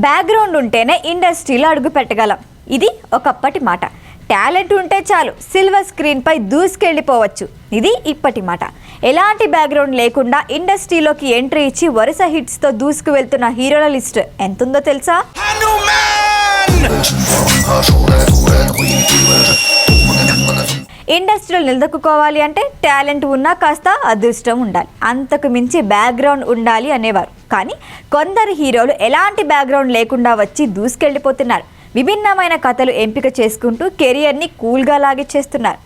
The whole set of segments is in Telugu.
బ్యాక్గ్రౌండ్ ఉంటేనే ఇండస్ట్రీలో అడుగు పెట్టగలం. ఇది ఒకప్పటి మాట. టాలెంట్ ఉంటే చాలు సిల్వర్ స్క్రీన్పై దూసుకెళ్ళిపోవచ్చు. ఇది ఇప్పటి మాట. ఎలాంటి బ్యాక్గ్రౌండ్ లేకుండా ఇండస్ట్రీలోకి ఎంట్రీ ఇచ్చి వరుస హిట్స్తో దూసుకు వెళ్తున్న హీరోల లిస్ట్ ఎంతుందో తెలుసా? ఇండస్ట్రీలో నిలదొక్కుకోవాలి అంటే టాలెంట్ ఉన్నా కాస్త అదృష్టం ఉండాలి, అంతకు మించి బ్యాక్గ్రౌండ్ ఉండాలి అనేవారు. కానీ కొందరు హీరోలు ఎలాంటి బ్యాక్గ్రౌండ్ లేకుండా వచ్చి దూసుకెళ్ళిపోతున్నారు. విభిన్నమైన కథలు ఎంపిక చేసుకుంటూ కెరియర్ని కూల్గా లాగిచ్చేస్తున్నారు.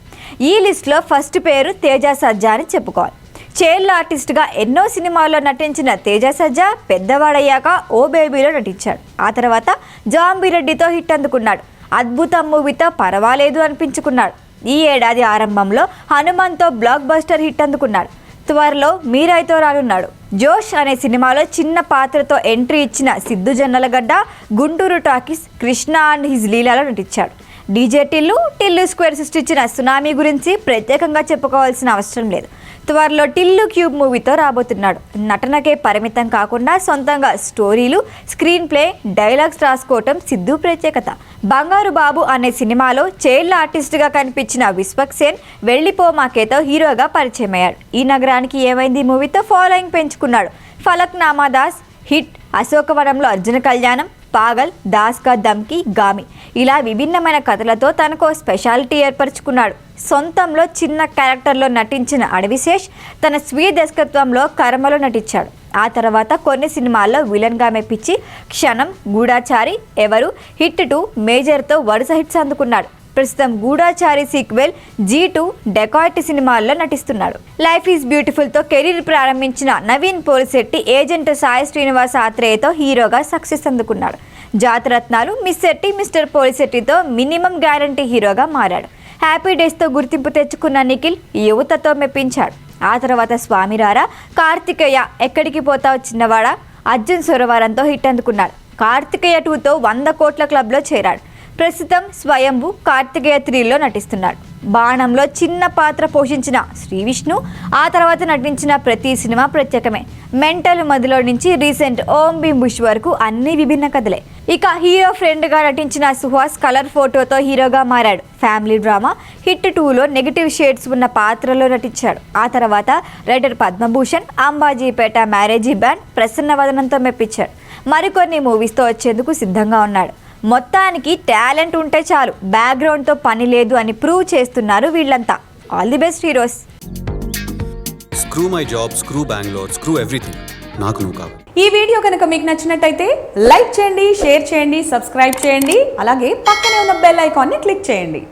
ఈ లిస్ట్లో ఫస్ట్ పేరు తేజ సజ్జా అని చెప్పుకోవాలి. చైల్డ్ ఆర్టిస్ట్గా ఎన్నో సినిమాల్లో నటించిన తేజ సజ్జా పెద్దవాడయ్యాక ఓ బేబీలో నటించాడు. ఆ తర్వాత జాంబిరెడ్డితో హిట్ అందుకున్నాడు. అద్భుతం మూవీతో పర్వాలేదు అనిపించుకున్నాడు. ఈ ఏడాది ఆరంభంలో హనుమాన్తో బ్లాక్ బస్టర్ హిట్ అందుకున్నాడు. త్వరలో మీరాయ్తో రానున్నాడు. జోష్ అనే సినిమాలో చిన్న పాత్రతో ఎంట్రీ ఇచ్చిన Siddhu Jonnalagadda Guntur Talkies Krishna and his లీలాలో నటించాడు. డీజే టిల్లు స్క్వేర్ సృష్టించిన సునామీ గురించి ప్రత్యేకంగా చెప్పుకోవాల్సిన అవసరం లేదు. త్వరలో టిల్లు క్యూబ్ మూవీతో రాబోతున్నాడు. నటనకే పరిమితం కాకుండా సొంతంగా స్టోరీలు, స్క్రీన్ ప్లే, డైలాగ్స్ రాసుకోవటం సిద్ధు ప్రత్యేకత. బంగారు బాబు అనే సినిమాలో చైల్డ్ ఆర్టిస్ట్గా కనిపించిన విశ్వక్సేన్ వెళ్ళిపోమాకేతో హీరోగా పరిచయం అయ్యాడు. ఈ నగరానికి ఏమైంది మూవీతో ఫాలోయింగ్ పెంచుకున్నాడు. ఫలక్ నామాదాస్ హిట్, అశోకవనంలో అర్జున కళ్యాణం, పాగల్, దాస్ కా దమ్కి, గామి ఇలా విభిన్నమైన కథలతో తనకు స్పెషాలిటీ ఏర్పరచుకున్నాడు. సొంతంలో చిన్న క్యారెక్టర్లో నటించిన అడవిశేష్ తన స్వీయ దర్శకత్వంలో కర్మలో నటించాడు. ఆ తర్వాత కొన్ని సినిమాల్లో విలన్గా మెప్పించి క్షణం, గూఢాచారి, ఎవరు, హిట్ 2, మేజర్తో వరుస హిట్స్ అందుకున్నాడు. ప్రస్తుతం గూఢాచారి సీక్వెల్, G2, డెకాయిట్ సినిమాల్లో నటిస్తున్నాడు. లైఫ్ ఈజ్ బ్యూటిఫుల్తో కెరీర్ ప్రారంభించిన నవీన్ పోలిశెట్టి ఏజెంట్ సాయి శ్రీనివాస్ ఆత్రేయతో హీరోగా సక్సెస్ అందుకున్నాడు. జాతరత్నాలు, మిస్ శెట్టి, మిస్టర్ పోలిశెట్టితో మినిమం గ్యారంటీ హీరోగా మారాడు. హ్యాపీ డేస్తో గుర్తింపు తెచ్చుకున్న నిఖిల్ యువతతో మెప్పించాడు. ఆ తర్వాత స్వామిరారా, కార్తికేయ, ఎక్కడికి పోతావు చిన్నవాడ, అర్జున్ సురవరంతో హిట్ అందుకున్నాడు. కార్తికేయ 2తో 100 కోట్ల క్లబ్లో చేరాడు. ప్రస్తుతం స్వయంభు కార్తికేయ 3లో నటిస్తున్నాడు. బాణంలో చిన్న పాత్ర పోషించిన శ్రీ విష్ణు ఆ తర్వాత నటించిన ప్రతి సినిమా ప్రత్యేకమే. మెంటల్ మదిలో నుంచి రీసెంట్ ఓం భీమ్ బుష్ వరకు అన్ని విభిన్న కథలే. ఇక హీరో ఫ్రెండ్గా నటించిన సుహాస్ కలర్ ఫోటోతో హీరోగా మారాడు. ఫ్యామిలీ డ్రామా హిట్ 2లో నెగిటివ్ షేడ్స్ ఉన్న పాత్రలో నటించాడు. ఆ తర్వాత writer Padmabhushan, Ambajipeta marriage band, Prasanna వదనంతో మెప్పించాడు. మరికొన్ని మూవీస్తో వచ్చేందుకు సిద్ధంగా ఉన్నాడు. మొత్తానికి టాలెంట్ ఉంటే చాలు, బ్యాక్గ్రౌండ్తో పని లేదు అని ప్రూవ్ చేస్తున్నారు వీళ్ళంతా. All the best heroes. Screw my job, screw Bengaluru, screw everything. నాకు నువ్వు కావాలి. ఈ వీడియో కనుక మీకు నచ్చినట్టయితే లైక్ చేయండి, షేర్ చేయండి, సబ్స్క్రైబ్ చేయండి. అలాగే పక్కనే ఉన్న బెల్ ఐకాన్ని క్లిక్ చేయండి.